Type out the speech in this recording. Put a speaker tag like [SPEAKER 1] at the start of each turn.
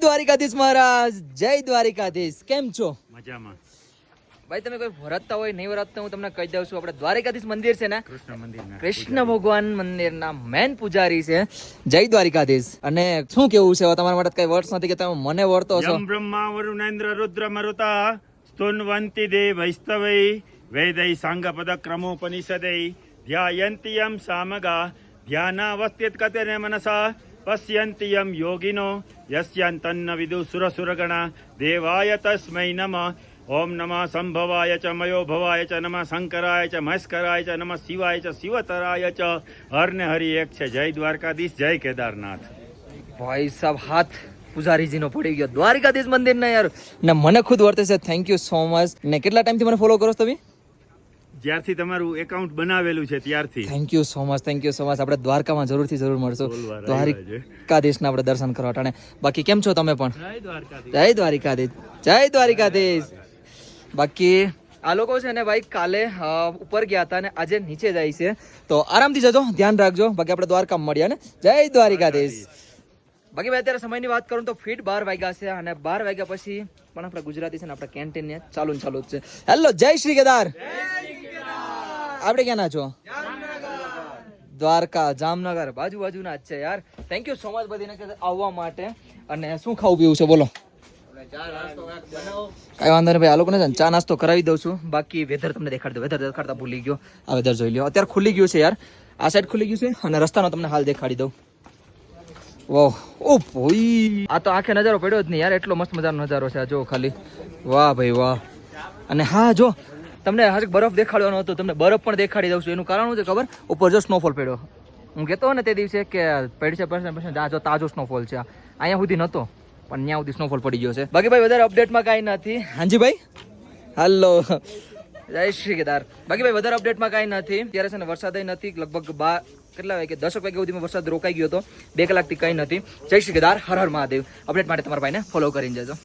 [SPEAKER 1] દ્વારિકાધીશ મહારાજ, જય દ્વારિકાધીશ. કેમ છો?
[SPEAKER 2] મજામાં.
[SPEAKER 1] ભાઈ તમે કોઈ વરતતા હોય નહીં વરતતા હું તમને કહી દઉં છું. આપણે દ્વારિકાધીશ મંદિર છે ને,
[SPEAKER 2] કૃષ્ણ મંદિરના
[SPEAKER 1] કૃષ્ણ ભગવાન મંદિરના મેન પૂજારી છે. જય દ્વારિકાધીશ. અને શું કેવું છે તમારા માટે? કઈ વર્ષ નથી કે તમે મને વર્તો છો.
[SPEAKER 2] યમ બ્રહ્મા વરુણેન્દ્ર રુદ્ર મરુતા સ્તુન્વંતિ દેવૈસ્તવૈ વેદૈ સાંગપદ ક્રમોપનિષદૈ ધ્યાયન્તિ યમ સામગા ધ્યાનાવસ્થિત કતેને મનસા પશ્યન્તિ યમ યોગિનો યસ્યાંતન્ન વિદુ સુરસુરગણા દેવાય તસ્મૈ નમઃ. ઓમ નમઃ સંભવાય ચ મયો ભવાય ચ નમઃ શંકરાય ચ મહેશ્કરાય ચ નમઃ શિવાય ચ શિવતરાય ચ. હર ને હરિ એક છે. જય દ્વારકાધીશ, જય કેદારનાથ.
[SPEAKER 1] ભાઈ સાહેબ હાથ પૂજારીજી નો પડી ગયો દ્વારિકાધીશ મંદિર ને યાર. ને મને ખુદ વર્તે છે. Thank you so much. ને કેટલા ટાઈમથી મને ફોલો કરો છો તમે?
[SPEAKER 2] જ્યારથી તમારું એકાઉન્ટ બનાવેલું છે ત્યારથી.
[SPEAKER 1] Thank you so much, thank you so much. આપણે દ્વારકામાં જરૂર મળશું. દ્વારિકાધીશના આપણે દર્શન કરવા ટાણે. બાકી કેમ છો તમે પણ? જય દ્વારિકાધીશ, જય દ્વારિકાધીશ. બાકી આ લોકો છે ને ભાઈ કાલે ઉપર ગયા હતા અને આજે નીચે જાય છે, તો આરામથી જજો, ધ્યાન રાખજો. બાકી આપણે દ્વારકામાં મળ્યા ને. જય દ્વારિકાધીશ. બાકી ભાઈ અત્યારે સમયની વાત કરું તો ફીટ 12 વાગ્યા છે અને 12 વાગ્યા પછી પણ આપણે ગુજરાતી છે ને આપણે કેન્ટીન ચાલુ જ છે. હેલો, જય શ્રી કેદાર. આપણે ક્યાં ના છો? દ્વારકા, જામનગર, બાજુના જ છે યાર. થેન્ક યુ સો મચ બધીને આવવા માટે. અને શું ખાવું પીવું છે બોલો? કઈ વાંધો નહીં ભાઈ, આ લોકોને ચા નાસ્તો કરાવી દઉં છું. બાકી વેધર તમને દેખાડી દઉં. વેધર દેખાડતા ભૂલી ગયો. આ વેધર જોઈ લો, અત્યારે ખુલી ગયું છે યાર. આ સાઈડ ખુલી ગયું છે અને રસ્તાનો તમને હાલ દેખાડી દઉં. વાહ, ઓ ભાઈ, આ તો આખે નજારો પડ્યો જ નહીં યાર. એટલો મસ્ત મજાનો નજારો છે. આ જો ખાલી, વાહ ભાઈ વાહ. અને હા જો તમને હજી બરફ દેખાડવાનો હતો, તમને બરફ પણ દેખાડી દઉં છું. એનું કારણ શું છે ખબર? ઉપર જો સ્નોફોલ પડ્યો. હું કહેતો ને તે દિવસે કે પડશે જો તાજો સ્નોફોલ છે. અહીંયા સુધી નહોતો પણ ત્યાં સુધી સ્નોફોલ પડી ગયો છે. બાકી ભાઈ વધારે અપડેટમાં કાંઈ નથી. હાજી ભાઈ, હાલો, જય શ્રી કેદાર. બાકી ભાઈ વધારે અપડેટમાં કાંઈ નથી. ત્યારે છે ને વરસાદ નથી. લગભગ કેટલા વાગે 10 વાગ્યા સુધીમાં વરસાદ રોકાઈ ગયો હતો. 2 કલાકથી કંઈ નથી. જય શ્રી કેદાર, હર હર મહાદેવ. અપડેટ માટે તમારા ભાઈને ફોલો કરીને જજો.